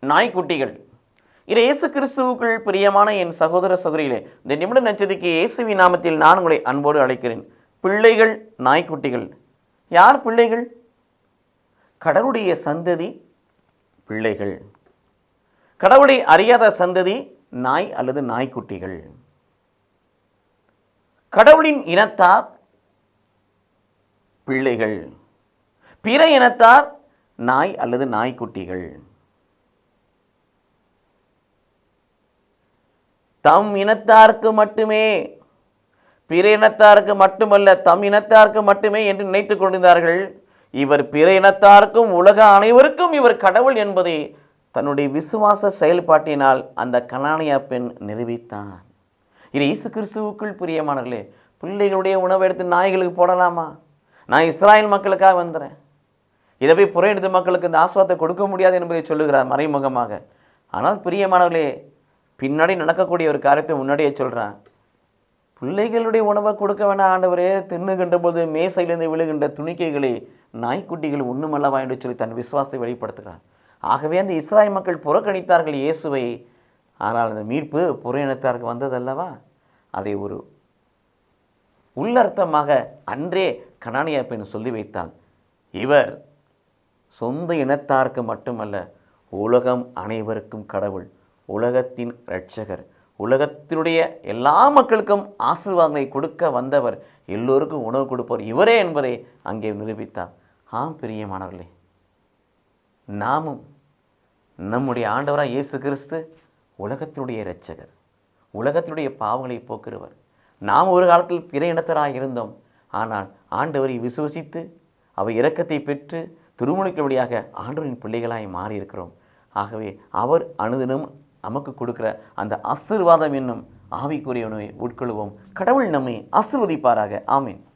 நாய்க்குட்டிகள். இது இயேசு கிறிஸ்துவுக்குள் பிரியமான என் சகோதர சகோதரிகளே, இந்த நிமிட நட்சத்திரக்கு இயேசுவின் நாமத்தில் நான் உங்களை அன்போடு அழைக்கிறேன். பிள்ளைகள், நாய்க்குட்டிகள். யார் பிள்ளைகள்? கடவுளுடைய சந்ததி பிள்ளைகள். கடவுளை அறியாத சந்ததி நாய் அல்லது நாய்க்குட்டிகள். கடவுளின் இனத்தார் பிள்ளைகள், பிற இனத்தார் நாய் அல்லது நாய்க்குட்டிகள். தம் இனத்தாருக்கு மட்டுமே, பிற இனத்தாருக்கு மட்டுமல்ல, தம் இனத்தாருக்கு மட்டுமே என்று நினைத்துக் கொண்டிருந்தார்கள். இவர் பிற இனத்தாருக்கும் உலக அனைவருக்கும் இவர் கடவுள் என்பதை தன்னுடைய விசுவாச செயல்பாட்டினால் அந்த கனானியா பெண் நிரூபித்தார். இது இயேசு கிறிஸ்துவுக்குள் பிரியமானவர்களே, பிள்ளைகளுடைய உணவை எடுத்து நாய்களுக்கு போடலாமா? நான் இஸ்ராயல் மக்களுக்காக வந்துடுறேன், இதை போய் புற இனத்து மக்களுக்கு இந்த ஆசுவாதத்தை கொடுக்க முடியாது என்பதை சொல்லுகிறார் மறைமுகமாக. ஆனால் பிரியமானவர்களே, பின்னாடி நடக்கக்கூடிய ஒரு காரியத்தை முன்னாடியே சொல்கிறான். பிள்ளைகளுடைய உணவை கொடுக்க வேணாம் ஆண்டவரே, தின்னுகின்ற போது மேசையிலிருந்து விழுகின்ற துணிக்கைகளை நாய்க்குட்டிகள் உண்ணுமல்லவா என்று சொல்லி தன் விசுவாசத்தை வெளிப்படுத்துகிறார். ஆகவே அந்த இஸ்ராயல் மக்கள் புறக்கணித்தார்கள் இயேசுவை. ஆனால் அந்த மீட்பு புற இனத்தாருக்கு வந்ததல்லவா? அதை ஒரு உள்ளர்த்தமாக அன்றே கனானியா பெண் சொல்லி வைத்தாள். இவர் சொந்த இனத்தாருக்கு மட்டுமல்ல, உலகம் அனைவருக்கும் கடவுள், உலகத்தின் இரட்சகர், உலகத்தினுடைய எல்லா மக்களுக்கும் ஆசீர்வாதங்களை கொடுக்க வந்தவர், எல்லோருக்கும் உணவு கொடுப்பவர் இவரே என்பதை அங்கே நிரூபித்தார். ஆம் பிரியமானவர்களே, நாமும் நம்முடைய ஆண்டவராக இயேசு கிறிஸ்து உலகத்தினுடைய இரட்சகர், உலகத்தினுடைய பாவங்களை போக்குறவர். நாம் ஒரு காலத்தில் பிற இனத்தராக இருந்தோம். ஆனால் ஆண்டவரை விசுவசித்து அவர் இரக்கத்தை பெற்று திருமுழுக்கு வழியாக ஆண்டவரின் பிள்ளைகளாய் மாறியிருக்கிறோம். ஆகவே அவர் அனுதினம் நமக்கு கொடுக்கிற அந்த ஆசீர்வாதம் என்னும் ஆவிக்குரிய உணவை உட்கொள்வோம். கடவுள் நம்மை ஆசீர்வதிப்பாராக. ஆமீன்.